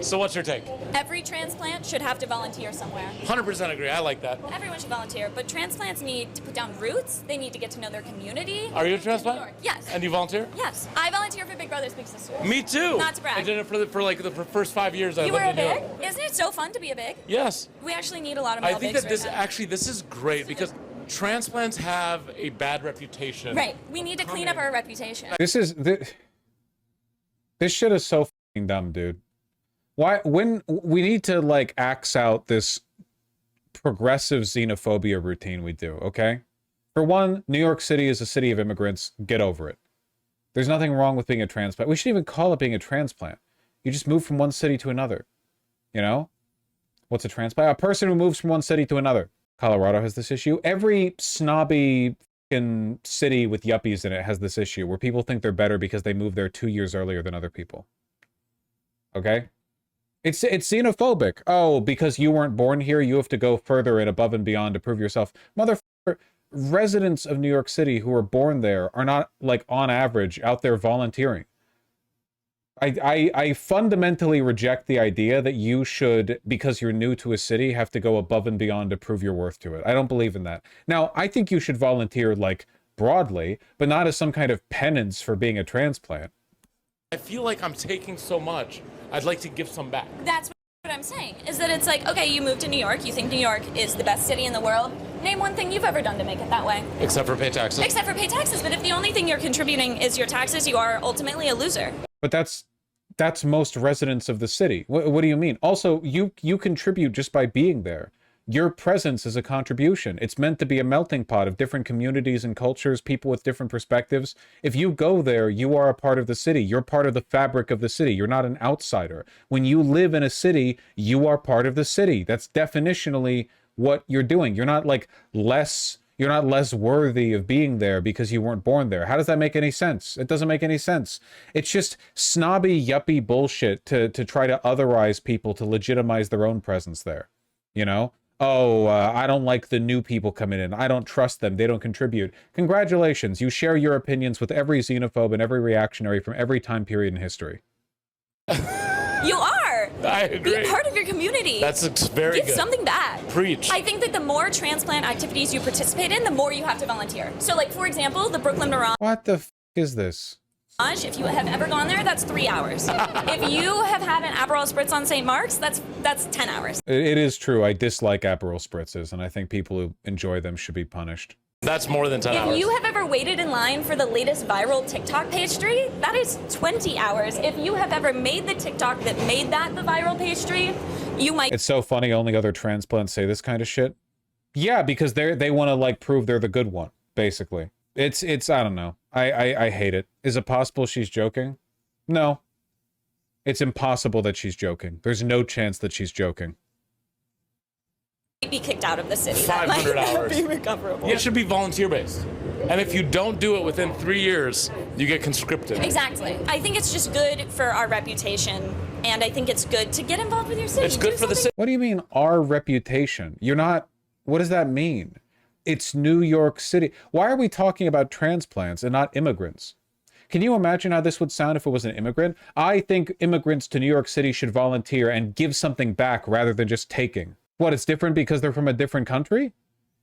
So what's your take? Every transplant should have to volunteer somewhere. 100% agree. I like that. Everyone should volunteer, but transplants need to put down roots. They need to get to know their community. Are you a transplant? Yes. And you volunteer? Yes. I volunteer for Big Brothers Big Sisters. Me too. Not to brag. I did it for like the first 5 years. I You were lived a in New big? York. Isn't it so fun to be a big? Yes. We actually need a lot of male I think bigs that this right now. actually this is great because transplants have a bad reputation. Right. We need to clean up our reputation. This shit is so fucking dumb, dude. Why, when we need to like axe out this progressive xenophobia routine we do, okay? For one, New York City is a city of immigrants. Get over it. There's nothing wrong with being a transplant. We shouldn't even call it being a transplant. You just move from one city to another. You know? What's a transplant? A person who moves from one city to another. Colorado has this issue. Every snobby fucking city with yuppies in it has this issue where people think they're better because they moved there 2 years earlier than other people. Okay? It's xenophobic. Oh, because you weren't born here, you have to go further and above and beyond to prove yourself. Motherfucker, residents of New York City who are born there are not, like, on average, out there volunteering. I fundamentally reject the idea that you should, because you're new to a city, have to go above and beyond to prove your worth to it. I don't believe in that. Now, I think you should volunteer, like, broadly, but not as some kind of penance for being a transplant. I feel like I'm taking so much. I'd like to give some back. That's what I'm saying, is that it's like, okay, you moved to New York, you think New York is the best city in the world. Name one thing you've ever done to make it that way. Except for pay taxes. Except for pay taxes, but if the only thing you're contributing is your taxes, you are ultimately a loser. But that's most residents of the city. What do you mean? Also, you contribute just by being there. Your presence is a contribution. It's meant to be a melting pot of different communities and cultures, people with different perspectives. If you go there, you are a part of the city. You're part of the fabric of the city. You're not an outsider. When you live in a city, you are part of the city. That's definitionally what you're doing. You're not like you're not less worthy of being there because you weren't born there. How does that make any sense? It doesn't make any sense. It's just snobby, yuppie bullshit to try to otherize people to legitimize their own presence there. You know? Oh, I don't like the new people coming in. I don't trust them. They don't contribute. Congratulations. You share your opinions with every xenophobe and every reactionary from every time period in history. You are. I agree. Be part of your community. That's very good. Give something back. Preach. I think that the more transplant activities you participate in, the more you have to volunteer. So, like, for example, the Brooklyn Mirage. What the f is this? If you have ever gone there, that's 3 hours. If you have had an Aperol Spritz on St. Mark's, that's 10 hours. It is true. I dislike Aperol Spritzes, and I think people who enjoy them should be punished. That's more than 10 hours. If you have ever waited in line for the latest viral TikTok pastry, that is 20 hours. If you have ever made the TikTok that made that the viral pastry, you might... It's so funny only other transplants say this kind of shit. Yeah, because they want to, like, prove they're the good one, basically. It's I don't know. I hate it. Is it possible she's joking? No. It's impossible that she's joking. There's no chance that she's joking. Be kicked out of the city. 500 hours. Be recoverable. It should be volunteer based. And if you don't do it within 3 years, you get conscripted. Exactly. I think it's just good for our reputation, and I think it's good to get involved with your city. It's good for the city. What do you mean, our reputation? You're not... What does that mean? It's New York City. Why are we talking about transplants and not immigrants? Can you imagine how this would sound if it was an immigrant? I think immigrants to New York City should volunteer and give something back rather than just taking. What, it's different because they're from a different country?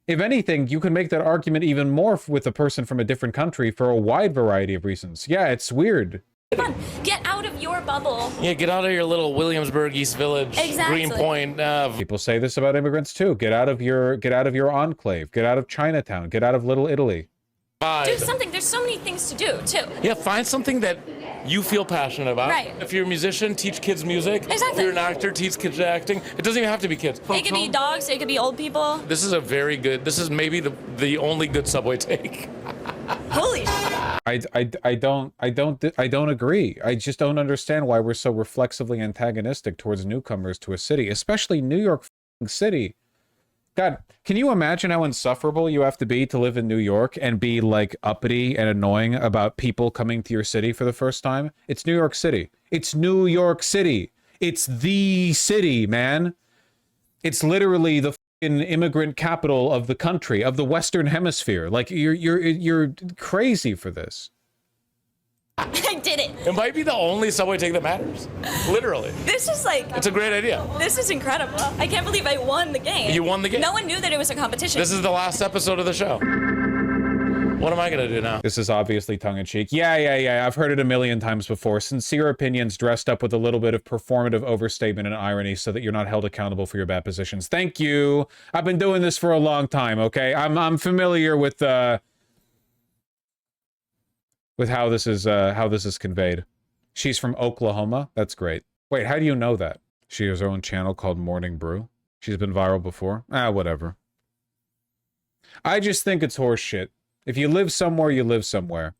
If anything, you can make that argument even more with a person from a different country for a wide variety of reasons. Yeah, it's weird. Fun. Get out of your bubble. Yeah, get out of your little Williamsburg, East Village, Exactly. Greenpoint. People say this about immigrants too. Get out of your enclave. Get out of Chinatown. Get out of Little Italy. Do something. There's so many things to do, too. Yeah, find something that you feel passionate about. Right. If you're a musician, teach kids music. Exactly. If you're an actor, teach kids acting. It doesn't even have to be kids. It could be dogs. It could be old people. This is a very good, this is maybe the only good subway take. Holy shit. I don't agree. I just don't understand why we're so reflexively antagonistic towards newcomers to a city, especially New York City. God, can you imagine how insufferable you have to be to live in New York and be like uppity and annoying about people coming to your city for the first time? It's New York City. It's New York City. It's the city, man. It's literally the immigrant capital of the country, of the Western Hemisphere. Like you're crazy for this. I did it. It might be the only subway take that matters. Literally. This is like, It's a great idea. this is incredible. I can't believe I won the game. You won the game. No one knew that it was a competition. This is the last episode of the show. What am I gonna do now? This is obviously tongue-in-cheek. Yeah. I've heard it a million times before. Sincere opinions dressed up with a little bit of performative overstatement and irony so that you're not held accountable for your bad positions. Thank you. I've been doing this for a long time, okay? I'm familiar with how this is conveyed. She's from Oklahoma. That's great. Wait, how do you know that? She has her own channel called Morning Brew. She's been viral before. Whatever. I just think it's horse shit. If you live somewhere, you live somewhere.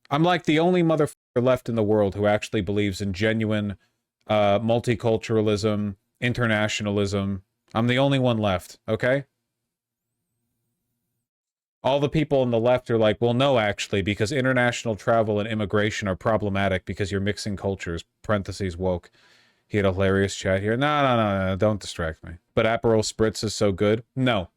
I'm like the only motherfucker left in the world who actually believes in genuine multiculturalism, internationalism. I'm the only one left, okay? All the people on the left are like, well, no, actually, because international travel and immigration are problematic because you're mixing cultures, parentheses woke. He had a hilarious chat here. No, don't distract me. But Aperol Spritz is so good. No.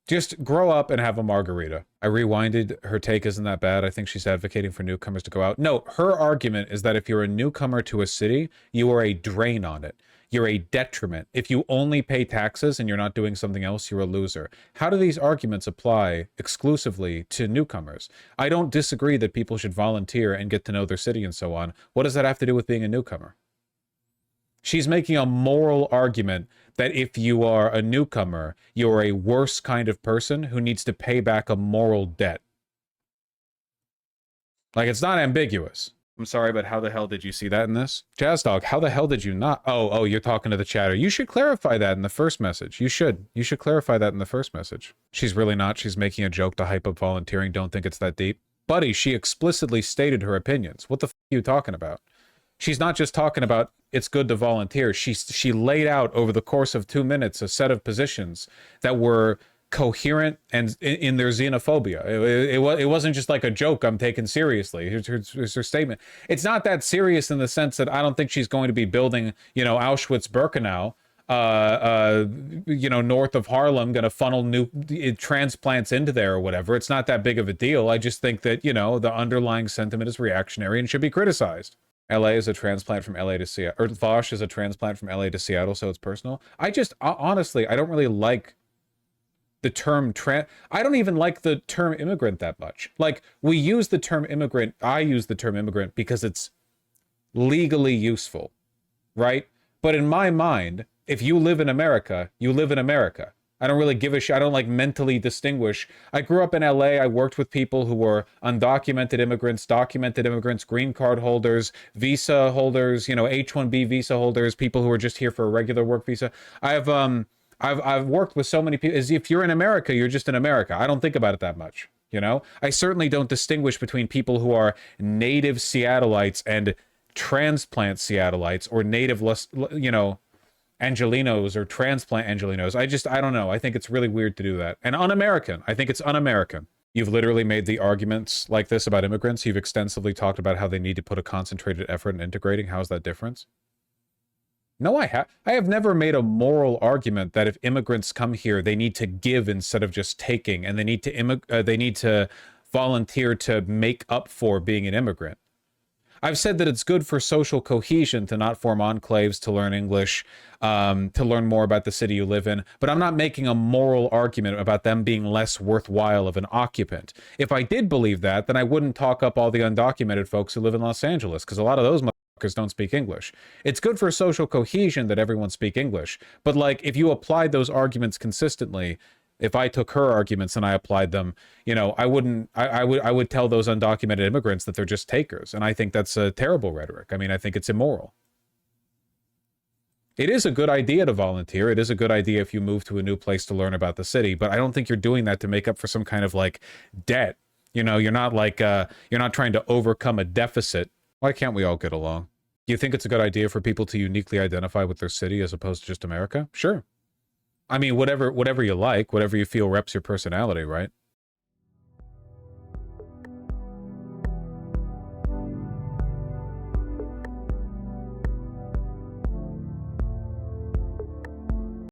Just grow up and have a margarita. I rewinded. Her take isn't that bad. I think she's advocating for newcomers to go out. No, her argument is that if you're a newcomer to a city, you are a drain on it. You're a detriment. If you only pay taxes and you're not doing something else, you're a loser. How do these arguments apply exclusively to newcomers? I don't disagree that people should volunteer and get to know their city and so on. What does that have to do with being a newcomer? She's making a moral argument that if you are a newcomer, you're a worse kind of person who needs to pay back a moral debt. Like, it's not ambiguous. I'm sorry, but how the hell did you see that in this? Jazz Dog, how the hell did you not? Oh, you're talking to the chatter. You should clarify that in the first message. You should clarify that in the first message. She's really not. She's making a joke to hype up volunteering. Don't think it's that deep. Buddy, she explicitly stated her opinions. What the f are you talking about? She's not just talking about it's good to volunteer. She laid out over the course of 2 minutes a set of positions that were coherent and in their xenophobia. It wasn't just like a joke I'm taking seriously. Here's her statement. It's not that serious in the sense that I don't think she's going to be building, Auschwitz-Birkenau, north of Harlem, going to funnel new transplants into there or whatever. It's not that big of a deal. I just think that, the underlying sentiment is reactionary and should be criticized. LA is a transplant from LA to Seattle, or Vaush is a transplant from LA to Seattle, so it's personal. Honestly, I don't really like the term I don't even like the term immigrant that much. Like, we use the term immigrant, I use the term immigrant because it's legally useful, right? But in my mind, if you live in America, you live in America. I don't really give a shit. I don't like mentally distinguish. I grew up in LA. I worked with people who were undocumented immigrants, documented immigrants, green card holders, visa holders, H-1B visa holders, people who are just here for a regular work visa. I've worked with so many people. As if you're in America, you're just in America. I don't think about it that much. I certainly don't distinguish between people who are native Seattleites and transplant Seattleites or native, Angelinos or transplant Angelinos. I don't know. I think it's really weird to do that. And un-American. I think it's un-American. You've literally made the arguments like this about immigrants. You've extensively talked about how they need to put a concentrated effort in integrating. How's that difference? No, I have never made a moral argument that if immigrants come here, they need to give instead of just taking, and they need to volunteer to make up for being an immigrant. I've said that it's good for social cohesion to not form enclaves, to learn English, to learn more about the city you live in, but I'm not making a moral argument about them being less worthwhile of an occupant. If I did believe that, then I wouldn't talk up all the undocumented folks who live in Los Angeles, because a lot of those motherfuckers don't speak English. It's good for social cohesion that everyone speak English, but like, if you applied those arguments consistently, if I took her arguments and I applied them, I would tell those undocumented immigrants that they're just takers. And I think that's a terrible rhetoric. I mean, I think it's immoral. It is a good idea to volunteer. It is a good idea if you move to a new place to learn about the city, but I don't think you're doing that to make up for some kind of like debt. You're not like, you're not trying to overcome a deficit. Why can't we all get along? Do you think it's a good idea for people to uniquely identify with their city as opposed to just America? Sure. I mean, whatever you like, whatever you feel reps your personality, right?